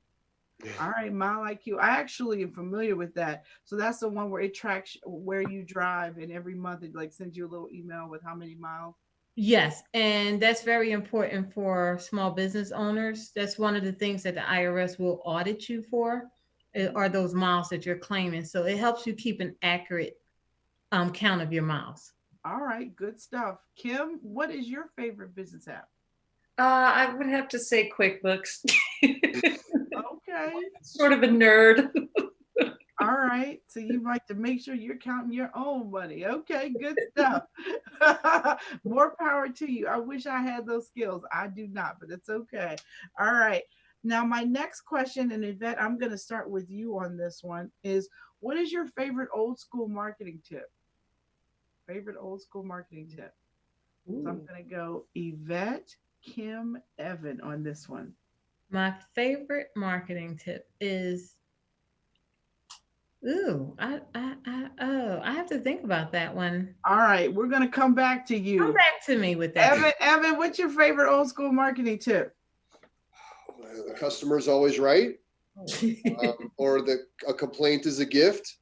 All right, Mile IQ. I actually am familiar with that. So that's the one where it tracks where you drive, and every month it like sends you a little email with how many miles. Yes, and that's very important for small business owners. That's one of the things that the IRS will audit you for, are those miles that you're claiming. So it helps you keep an accurate count of your miles. All right, good stuff. Kim, what is your favorite business app? I would have to say QuickBooks. Okay. Sort of a nerd. All right. So you like to make sure you're counting your own money. Okay, good stuff. More power to you. I wish I had those skills. I do not, but it's okay. All right. Now, my next question, and Yvette, I'm going to start with you on this one, is what is your favorite old school marketing tip? Favorite old school marketing tip? So I'm Ooh. going to go Yvette, Kim, Evan on this one. My favorite marketing tip is, ooh, I have to think about that one. All right. We're going to come back to Come you. back to me with that. Evan, what's your favorite old school marketing tip? The customer's always right, or a complaint is a gift,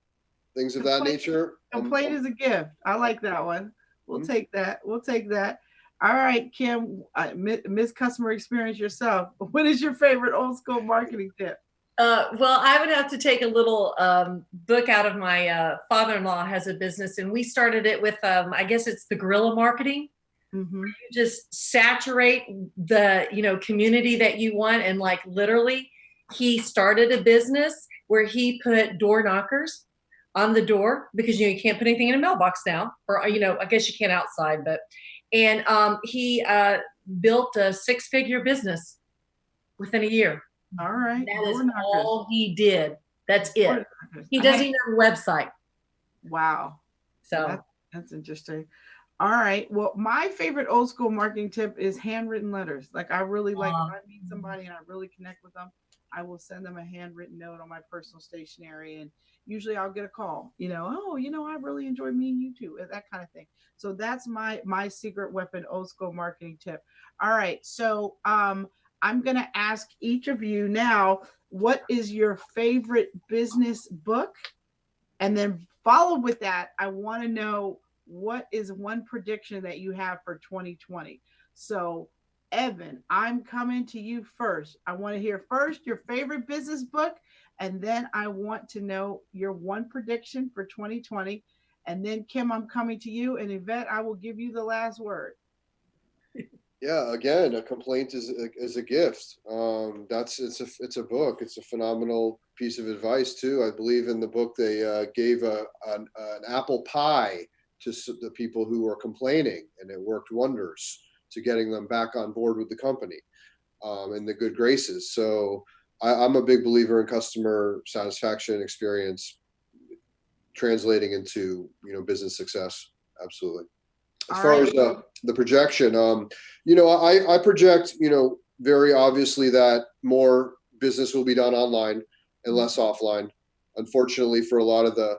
things of that nature. Complaint is a gift. I like that one. We'll Mhm. take that. We'll take that. All right, Kim, Miss Customer Experience yourself. What is your favorite old school marketing tip? Well, I would have to take a little book out of my father-in-law has a business, and we started it with, I guess it's the guerrilla marketing. Mm-hmm. You just saturate the community that you want, and like literally, he started a business where he put door knockers on the door because you can't put anything in a mailbox now, or I guess you can outside, but and he built a six-figure business within a year. All right, That is door knockers. all he did. That's it. Door knockers. He doesn't even have a website. Wow. So That's interesting. All right. Well, my favorite old school marketing tip is handwritten letters. Like I really like if I meet somebody and I really connect with them, I will send them a handwritten note on my personal stationery, and usually I'll get a call. Oh, I really enjoy meeting you too, that kind of thing. So that's my secret weapon old school marketing tip. All right. So I'm gonna ask each of you now, what is your favorite business book? And then followed with that, I want to know what is one prediction that you have for 2020. So, Evan, I'm coming to you first. I want to hear first your favorite business book, and then I want to know your one prediction for 2020. And then, Kim, I'm coming to you, and Yvette, I will give you the last word. Yeah, again, a complaint is a gift. It's a book. It's a phenomenal piece of advice too. I believe in the book they gave an apple pie to the people who were complaining, and it worked wonders to getting them back on board with the company, in the good graces. So I'm a big believer in customer satisfaction experience translating into business success. Absolutely. As All far right. as the projection, I project, very obviously that more business will be done online and less offline. Unfortunately, for a lot of the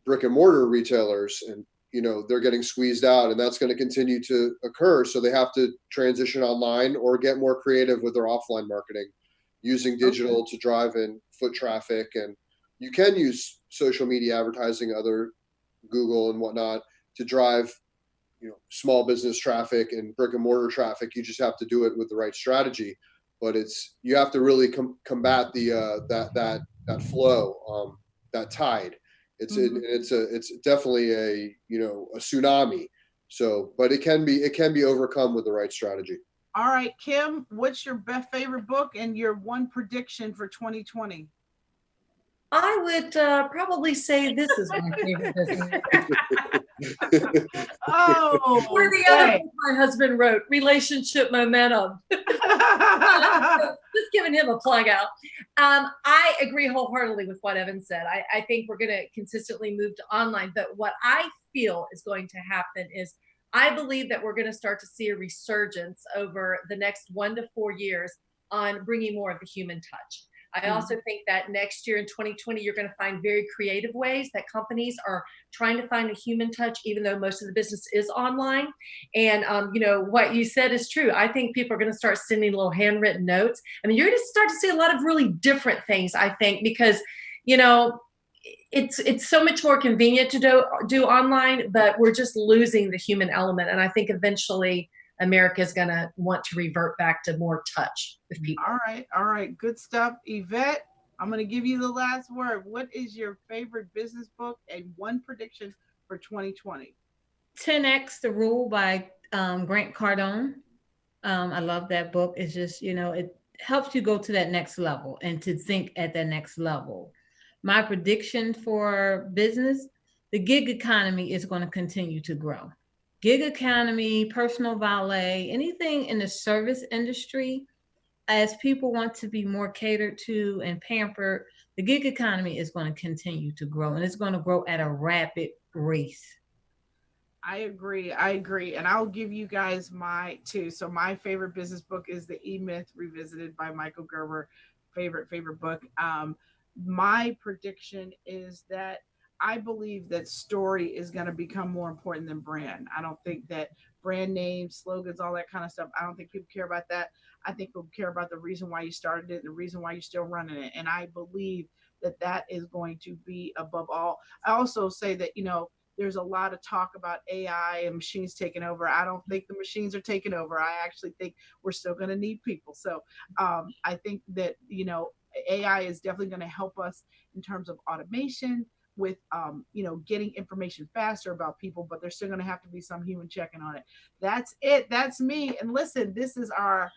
brick and mortar retailers, and they're getting squeezed out, and that's going to continue to occur. So they have to transition online or get more creative with their offline marketing, using digital to drive in foot traffic, and you can use social media advertising, other Google and whatnot, to drive small business traffic and brick and mortar traffic. You just have to do it with the right strategy, but you have to really combat the that flow, that tide. It's definitely a tsunami. So, but it can be overcome with the right strategy. All right, Kim, what's your best favorite book and your one prediction for 2020? I would probably say this is my favorite business. Oh, Or the other book my husband wrote, Relationship Momentum. Just giving him a plug out. I agree wholeheartedly with what Evan said. I think we're going to consistently move to online. But what I feel is going to happen is I believe that we're going to start to see a resurgence over the next 1 to 4 years on bringing more of the human touch. I also think that next year in 2020, you're going to find very creative ways that companies are trying to find a human touch, even though most of the business is online. And, what you said is true. I think people are going to start sending little handwritten notes. I mean, you're going to start to see a lot of really different things, I think, because, it's so much more convenient to do online, but we're just losing the human element. And I think eventually America is going to want to revert back to more touch with people. All right. Good stuff. Yvette, I'm going to give you the last word. What is your favorite business book and one prediction for 2020? 10X The Rule by Grant Cardone. I love that book. It's just, it helps you go to that next level and to think at that next level. my prediction for business, the gig economy is going to continue to grow. Gig economy, personal valet, anything in the service industry, as people want to be more catered to and pampered, the gig economy is going to continue to grow, and it's going to grow at a rapid rate. I agree. I agree. And I'll give you guys my two. So my favorite business book is The E-Myth Revisited by Michael Gerber. Favorite book. My prediction is that I believe that story is going to become more important than brand. I don't think that brand names, slogans, all that kind of stuff, I don't think people care about that. I think people care about the reason why you started it, the reason why you're still running it. And I believe that that is going to be above all. I also say that, there's a lot of talk about AI and machines taking over. I don't think the machines are taking over. I actually think we're still going to need people. So I think that, AI is definitely going to help us in terms of automation with, getting information faster about people, but there's still going to have to be some human checking on it. That's it. That's me. And listen, this is our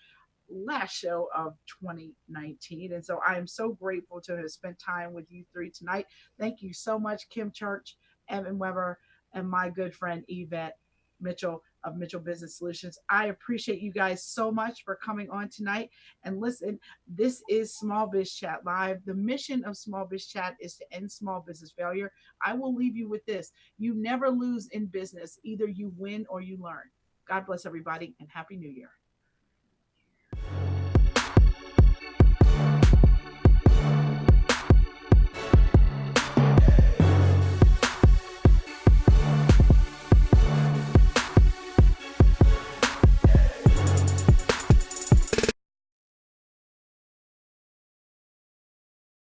last show of 2019. And so I am so grateful to have spent time with you three tonight. Thank you so much, Kim Church, Evan Weber, and my good friend Yvette Mitchell of Mitchell Business Solutions. I appreciate you guys so much for coming on tonight. And listen, this is Small Biz Chat Live. The mission of Small Biz Chat is to end small business failure. I will leave you with this. You never lose in business. Either you win or you learn. God bless everybody and Happy New Year.